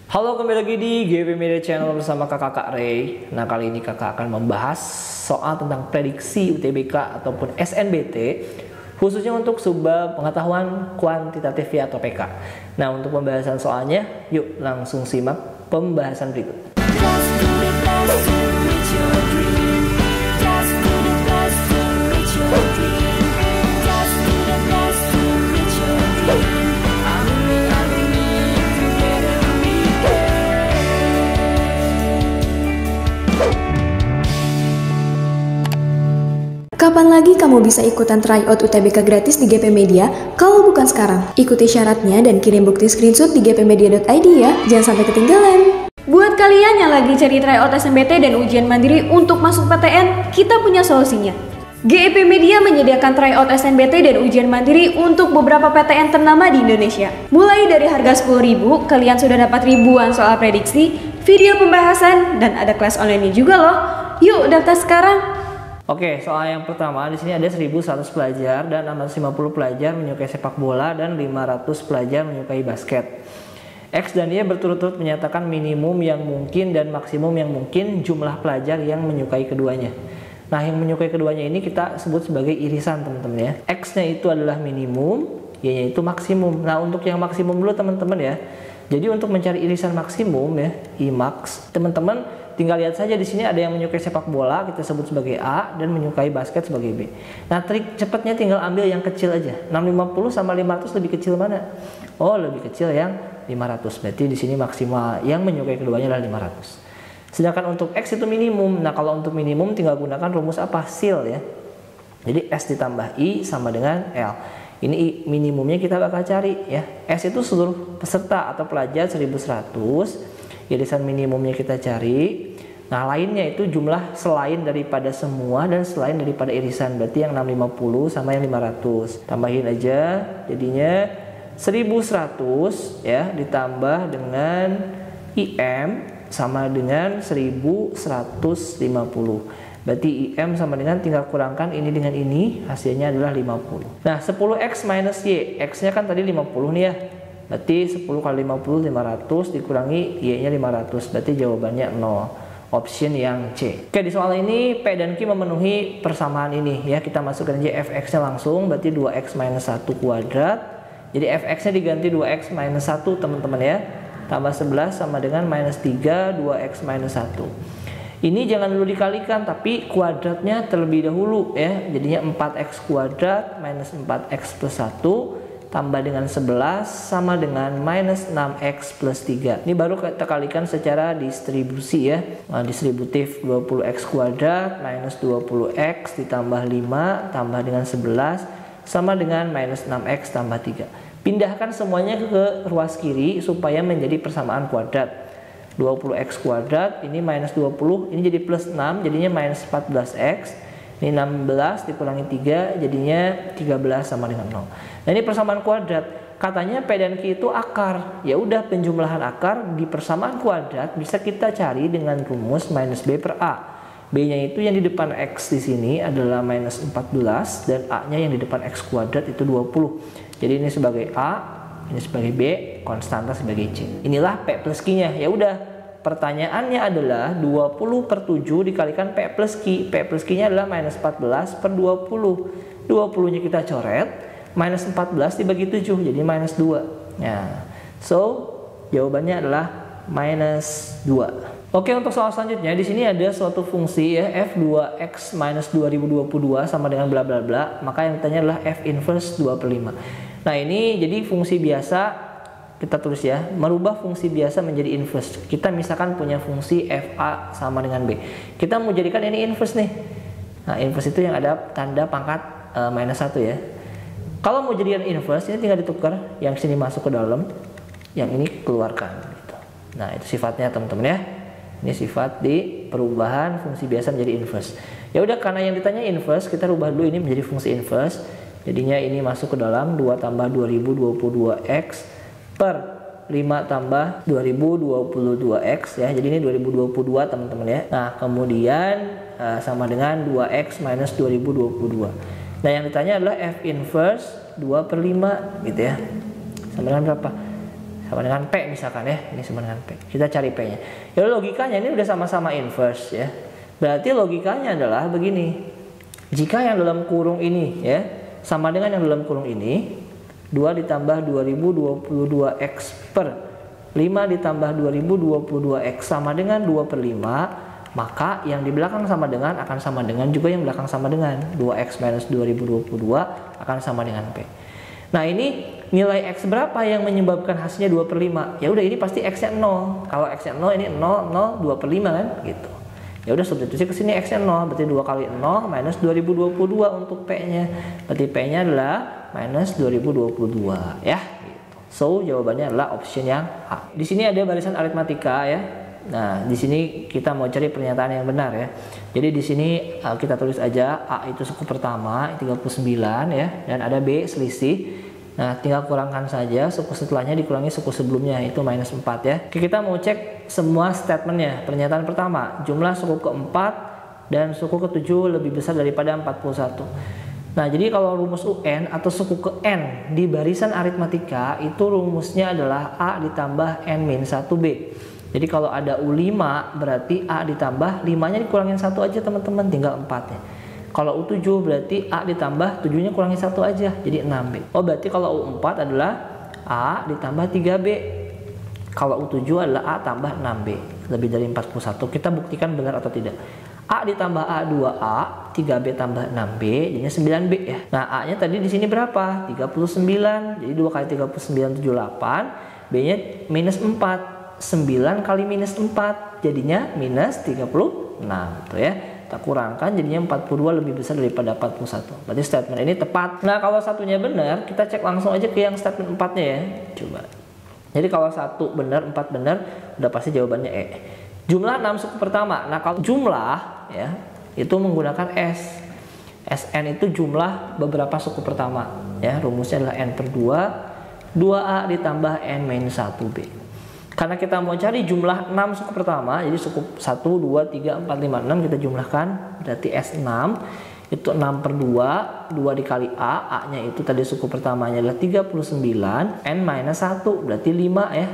Halo, kembali lagi di GP Media Channel bersama kakak Ray. Nah, kali ini kakak akan membahas soal tentang prediksi UTBK ataupun SNBT, khususnya untuk subbab pengetahuan kuantitatif atau PK. Nah, untuk pembahasan soalnya, yuk langsung simak pembahasan berikut. Kapan lagi kamu bisa ikutan tryout UTBK gratis di GP Media kalau bukan sekarang? Ikuti syaratnya dan kirim bukti screenshot di gpmedia.id ya, jangan sampai ketinggalan. Buat kalian yang lagi cari tryout SNBT dan ujian mandiri untuk masuk PTN, kita punya solusinya. GP Media menyediakan tryout SNBT dan ujian mandiri untuk beberapa PTN ternama di Indonesia. Mulai dari harga 10.000, kalian sudah dapat ribuan soal prediksi, video pembahasan, dan ada kelas online juga loh. Yuk daftar sekarang. Oke, soal yang pertama di sini ada 1.100 pelajar dan 650 pelajar menyukai sepak bola dan 500 pelajar menyukai basket. X dan Y berturut-turut menyatakan minimum yang mungkin dan maksimum yang mungkin jumlah pelajar yang menyukai keduanya. Nah, yang menyukai keduanya ini kita sebut sebagai irisan, teman-teman ya. X-nya itu adalah minimum, Y-nya itu maksimum. Nah, untuk yang maksimum dulu teman-teman ya. Jadi untuk mencari irisan maksimum ya, I-max, teman-teman tinggal lihat saja di sini ada yang menyukai sepak bola, kita sebut sebagai A, dan menyukai basket sebagai B. Nah, trik cepatnya tinggal ambil yang kecil aja. 650 sama 500 lebih kecil mana? Oh, lebih kecil yang 500. Berarti di sini maksimal yang menyukai keduanya adalah 500. Sedangkan untuk X itu minimum. Nah, kalau untuk minimum tinggal gunakan rumus apa? SIL ya. Jadi S ditambah I sama dengan L. Ini minimumnya kita bakal cari ya. S itu seluruh peserta atau pelajar 1.100. Irisan minimumnya kita cari. Nah, lainnya itu jumlah selain daripada semua dan selain daripada irisan. Berarti yang 650 sama yang 500. Tambahin aja, jadinya 1.100 ya ditambah dengan IM sama dengan 1.150. Berarti IM sama dengan tinggal kurangkan ini dengan ini, hasilnya adalah 50. Nah, 10X minus Y, X-nya kan tadi 50 nih ya. Berarti 10 kali 50, 500 dikurangi Y-nya 500. Berarti jawabannya 0. Option yang C. Oke, di soal ini P dan Q memenuhi persamaan ini ya. Kita masukkan aja Fx-nya langsung, berarti 2X minus 1 kuadrat. Jadi Fx-nya diganti 2X minus 1 teman-teman ya. Tambah 11 sama dengan minus 3, 2X minus 1. Ini jangan dulu dikalikan, tapi kuadratnya terlebih dahulu ya. Jadinya 4x kuadrat minus 4x plus 1 tambah dengan 11 sama dengan minus 6x plus 3. Ini baru kita kalikan secara distribusi ya. Nah, distributif 20x kuadrat minus 20x ditambah 5 tambah dengan 11 sama dengan minus 6x tambah 3. Pindahkan semuanya ke ruas kiri supaya menjadi persamaan kuadrat. 20x kuadrat, ini minus 20, ini jadi plus 6, jadinya minus 14x. Ini 16 dikurangi 3, jadinya 13 sama dengan 0. Nah, ini persamaan kuadrat. Katanya P dan Q itu akar. Ya udah, penjumlahan akar di persamaan kuadrat bisa kita cari dengan rumus minus B per A. B-nya itu yang di depan X di sini adalah minus 14 dan A-nya yang di depan X kuadrat itu 20. Jadi ini sebagai A, ini sebagai B, konstanta sebagai C. Inilah P plus Q-nya. Ya udah, pertanyaannya adalah 20 per 7 dikalikan P plus Q. P plus Q-nya adalah minus 14 per 20. 20-nya kita coret, minus 14 dibagi 7, jadi minus 2. Nah, so jawabannya adalah minus 2. Oke, untuk soal selanjutnya di sini ada suatu fungsi ya, f2x minus 2022 sama dengan bla bla bla, maka yang ditanya adalah f inverse 2/5. Nah, ini jadi fungsi biasa, kita tulis ya, merubah fungsi biasa menjadi inverse. Kita misalkan punya fungsi fa sama dengan b. Kita mau jadikan ini inverse nih. Nah, inverse itu yang ada tanda pangkat minus 1 ya. Kalau mau jadikan inverse, ini tinggal ditukar, yang sini masuk ke dalam, yang ini keluarkan gitu. Nah, itu sifatnya teman-teman ya. Ini sifat di perubahan fungsi biasa menjadi inverse. Ya udah, karena yang ditanya inverse, kita rubah dulu ini menjadi fungsi inverse. Jadinya ini masuk ke dalam 2 tambah 2022x per 5 tambah 2022x ya. Jadi ini 2022 teman-teman ya. Nah, kemudian sama dengan 2x minus 2022. Nah, yang ditanya adalah f inverse 2/5 gitu ya. Sama dengan berapa? sama dengan P misalkan ya, ini sama dengan P. Kita cari P-nya. Ya logikanya ini udah sama-sama inverse ya. Berarti logikanya adalah begini. Jika yang dalam kurung ini ya sama dengan yang dalam kurung ini, 2 ditambah 2022 X per 5 ditambah 2022 X sama dengan 2 per 5, maka yang di belakang sama dengan akan sama dengan juga yang belakang sama dengan 2X minus 2022 akan sama dengan P. Nah ini nilai X berapa yang menyebabkan hasilnya 2 per 5? Ya udah ini pasti X-nya 0. Kalau X-nya 0 ini 0, 0, 2 per 5 kan gitu. Ya udah substitusi ke sini X-nya 0, berarti 2 kali 0 minus 2022 untuk P-nya. Berarti P-nya adalah minus 2022 ya gitu. So jawabannya adalah option yang A. Di sini ada barisan aritmatika ya. Nah, di sini kita mau cari pernyataan yang benar ya. Jadi di sini kita tulis aja A itu suku pertama 39 ya, dan ada B selisih. Nah, tinggal kurangkan saja suku setelahnya dikurangi suku sebelumnya, itu minus 4 ya. Oke, kita mau cek semua statementnya. Pernyataan pertama, jumlah suku keempat dan suku ketujuh lebih besar daripada 41. Nah, jadi kalau rumus UN atau suku ke N di barisan aritmatika itu rumusnya adalah A ditambah N-1B. Jadi kalau ada U5 berarti A ditambah 5-nya dikurangin 1 aja teman-teman, tinggal 4-nya. Kalau U7 berarti A ditambah 7-nya kurangi 1 aja, jadi 6B. Oh berarti kalau U4 adalah A ditambah 3B. Kalau U7 adalah A tambah 6B, lebih dari 41. Kita buktikan benar atau tidak. A ditambah A 2A, 3B tambah 6B, jadinya 9B ya. Nah A-nya tadi di sini berapa? 39, jadi 2 kali 39 78, B-nya minus 4. 9 kali minus 4 jadinya minus 36 tuh ya. Kita kurangkan jadinya 42 lebih besar daripada 41. Berarti statement ini tepat. Nah kalau satunya benar, kita cek langsung aja ke yang statement 4-nya ya. Coba. Jadi kalau 1 benar, 4 benar, udah pasti jawabannya E. Jumlah 6 suku pertama. Nah kalau jumlah ya itu menggunakan S. Sn itu jumlah beberapa suku pertama ya. Rumusnya adalah N per 2, 2A ditambah N-1B. Karena kita mau cari jumlah 6 suku pertama, jadi suku 1, 2, 3, 4, 5, 6 kita jumlahkan, berarti S6 itu 6 per 2, 2 dikali A, A-nya itu tadi suku pertamanya adalah 39, N minus 1, berarti 5 ya.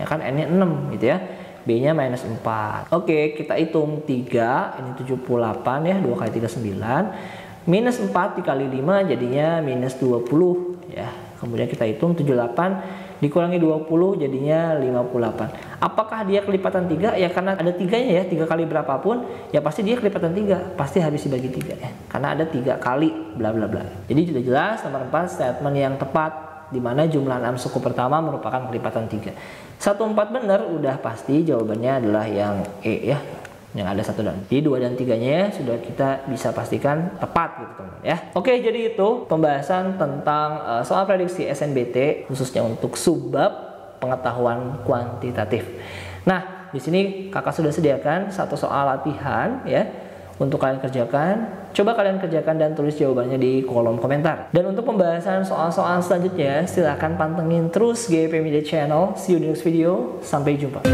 Ya kan N-nya 6 gitu ya. B-nya minus 4. Oke, kita hitung 3, ini 78 ya, 2 kali 3, 9. Minus 4 dikali 5 jadinya minus 20 ya. Kemudian kita hitung 78 dikurangi 20 jadinya 58. Apakah dia kelipatan 3? Ya karena ada 3-nya ya, 3 kali berapapun ya pasti dia kelipatan 3, pasti habis dibagi 3 ya. Karena ada 3 kali bla bla bla. Jadi sudah jelas nomor 4 statement yang tepat di mana jumlah 6 suku pertama merupakan kelipatan 3. 1, 4 benar udah pasti jawabannya adalah yang E ya. Yang ada 1 dan 2 dan 3-nya sudah kita bisa pastikan tepat gitu teman ya. Oke, jadi itu pembahasan tentang soal prediksi SNBT khususnya untuk subbab pengetahuan kuantitatif. Nah, di sini kakak sudah sediakan satu soal latihan ya untuk kalian kerjakan. Coba kalian kerjakan dan tulis jawabannya di kolom komentar. Dan untuk pembahasan soal-soal selanjutnya silahkan pantengin terus GP Media Channel. See you di next video. Sampai jumpa.